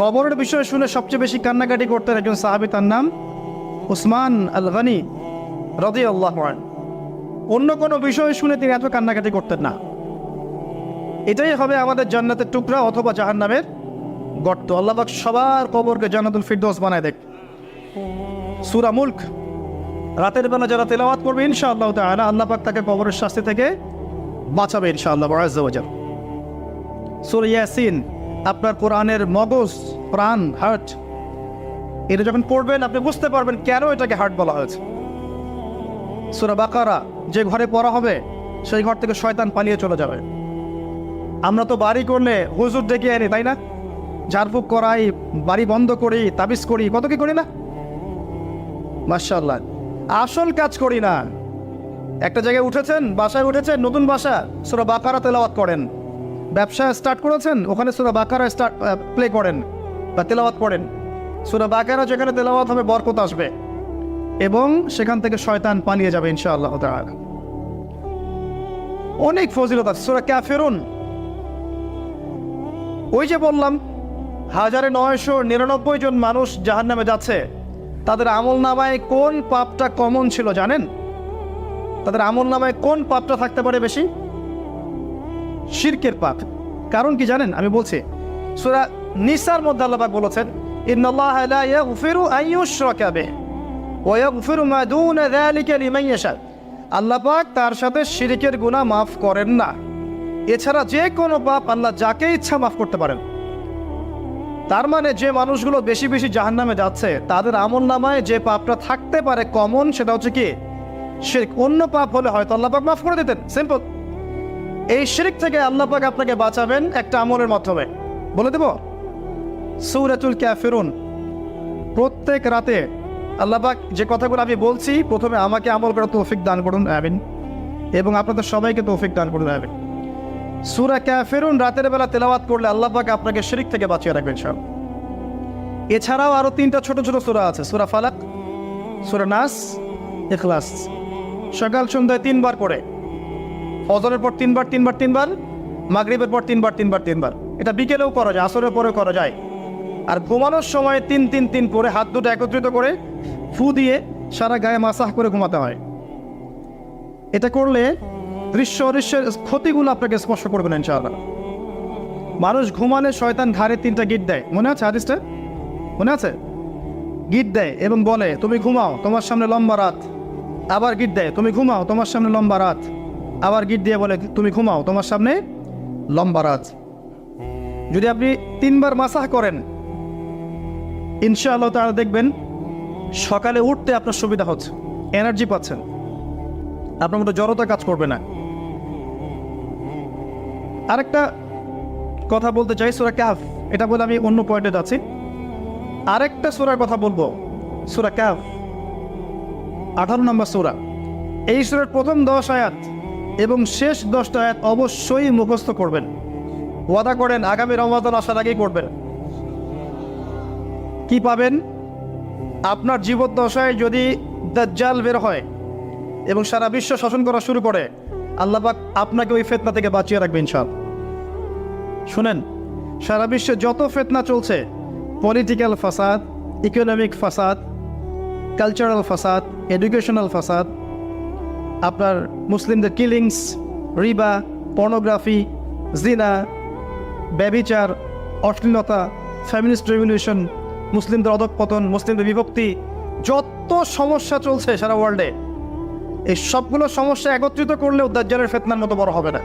কবরের বিষয় শুনে সবচেয়ে বেশি কান্নাকাটি করতেন একজন সাহাবী, তার নাম উসমান আল গনি রাদিয়াল্লাহু আনহু। অন্য কোনো বিষয় শুনে তিনি এত কান্নাকাটি করতেন না। এটাই হবে আমাদের জান্নাতের টুকরা অথবা জাহান্নামের গর্ত। আল্লাহ পাক সবার কবরকে জান্নাতুল ফিরদৌস বানায় দেখ। সূরা মুলক রাতের বেলা যারা তেলাওয়াত করবে ইনশাআল্লাহ তাআলা আল্লাহ পাক তাকে কবরের শাস্তি থেকে বাঁচাবে ইনশাআল্লাহ আযজা ওয়া জাল। সূরা ইয়াসিন আপনার কোরআনের মগজ, প্রাণ, হার্ট, এটা যখন পড়বেন আপনি বুঝতে পারবেন কেন এটাকে হার্ট বলা হয়েছে। সূরা বাকারা যে ঘরে পড়া হবে সেই ঘর থেকে শয়তান পালিয়ে চলে যাবে। আমরা তো বাড়ি করলে হুজুর ডেকে আনি, তাই না? ঝাড়ফুঁক করাই, বাড়ি বন্ধ করি, তাবিজ করি, কত কি করি না? মাশাআল্লাহ, আসল কাজ করি না। একটা জায়গায় উঠেছেন, বাসায় উঠেছেন, নতুন বাসা, সূরা বাকারা তেলাওয়াত করেন। ব্যবসা স্টার্ট করেছেন, ওখানে সূরা বাকারা প্লে করেন বা তেলাওয়াত করেন। সূরা বাকারা যেখানে তেলাওয়াত হবে বরকত আসবে এবং সেখান থেকে শয়তান পালিয়ে যাবে ইনশাআল্লাহ তাআলা। অনেক ফজিলত আছে। সূরা কাফিরুন, ওই যে বললাম 1999 জন মানুষ জাহান্নামে যাচ্ছে, তাদের আমলনামায় কোন পাপটা কমন ছিল জানেন? তাদের আমলনামায় কোন পাপটা থাকতে পারে বেশি? শিরকের পাপ। কারণ কি জানেন? আমি বলছি, সূরা নিসার মধ্যে আল্লাহ পাক বলেছেন, ইন্নাল্লাহা লা ইয়াগফিরু আন ইউশরাকা বিহি ওয়া ইয়াগফিরু মা দুনা যালিকা লিমান ইয়াশা। আল্লাহ পাক তার সাথে শিরকের গুনাহ মাফ করেন না, এছাড়া যে কোনো পাপ আল্লাহ যাকে ইচ্ছা মাফ করতে পারেন। তার মানে যে মানুষগুলো বেশি বেশি জাহান্নামে যাচ্ছে তাদের আমলনামায় যে পাপটা থাকতে পারে কমন, সেটা হচ্ছে কি? শিরক। অন্য পাপ হলে হয়তো আল্লাহ পাক মাফ করে দিতেন, সিম্পল। এই শিরক থেকে আল্লাহ পাক আপনাকে বাঁচাবেন একটা আমলের মাধ্যমে। বলে দেব, সূরাতুল কাফিরুন প্রত্যেক রাতে আল্লাহ পাক যে কথাগুলো আমি বলছি, প্রথমে আমাকে আমল করার তৌফিক দান করুন, আমিন, এবং আপনাদের সবাইকে তৌফিক দান করুন, আমিন। সূরা কাফিরুন রাতের বেলা তেলাওয়াত করলে আল্লাহ পাক আপনাকে শিরক থেকে বাঁচিয়ে রাখবেন সব। এছাড়াও আরো 3টা ছোট ছোট সূরা আছে, সূরা ফালাক, সূরা নাস, ইখলাস। সকাল সন্ধ্যায় 3 বার করে, ফজরের পর 3 বার, 3 বার, 3 বার, মাগরিবের পর 3 বার, 3 বার, 3 বার। এটা বিকেলেও করা যায়, আসরের পরেও করা যায়। আর ঘুমানোর সময় 3-3-3 করে হাত দুটো একত্রিত করে ফু দিয়ে সারা গায়ে মাসাহ করে ঘুমাতে হয়। এটা করলে দৃশ্য অদৃশ্যের ক্ষতিগুলো আপনাকে স্পর্শ করবে না ইনশাআল্লাহ। মানুষ ঘুমালে শয়তান ঘাড়ে 3টা গিট দেয়, মনে আছে হাদিসটা? মনে আছে? গিট দেয় এবং বলে, তুমি ঘুমাও, তোমার সামনে লম্বা রাত। আবার গিট দেয়, তুমি ঘুমাও, তোমার সামনে লম্বা রাত। আবার গিট দিয়ে বলে, তুমি ঘুমাও, তোমার সামনে লম্বা রাত। যদি আপনি 3 বার মাসাহ করেন ইনশাআল্লাহ তাআলা দেখবেন সকালে উঠতে আপনার সুবিধা হচ্ছে, এনার্জি পাচ্ছেন, আপনার মতো জড়তা কাজ করবে না। আরেকটা কথা বলতে চাই, সূরা কাহফ, এটা বলে আমি অন্য পয়েন্টে যাচ্ছি। আরেকটা সূরার কথা বলবো, সূরা কাহফ 18 নম্বর সূরা। এই সূরার প্রথম 10 আয়াত এবং শেষ 10টা আয়াত অবশ্যই মুখস্থ করবেন। ওয়াদা করেন আগামী রমাদান আসার আগেই করবেন। কি পাবেন? আপনার জীবদ্দশায় যদি দাজ্জাল বের হয় এবং সারা বিশ্ব শাসন করা শুরু করে, আল্লাহ পাক আপনাকে ওই ফিতনা থেকে বাঁচিয়ে রাখবেন ইনশাআল্লাহ। শুনেন, সারা বিশ্বে যত ফিতনা চলছে, পলিটিক্যাল ফাসাদ, ইকোনমিক ফাসাদ, কালচারাল ফাসাদ, এডুকেশনাল ফাসাদ, আপনার মুসলিমদের কিলিংস, রিবা, পর্নোগ্রাফি, জিনা, ব্যভিচার, অশ্লীলতা, ফেমিনিস্ট রেভলিউশন, মুসলিমদের অধঃপতন, মুসলিমদের বিভক্তি, যত সমস্যা চলছে সারা ওয়ার্ল্ডে, এই সবগুলো সমস্যা একত্রিত করলেও দাজ্জালের ফিতনার মতো বড় হবে না।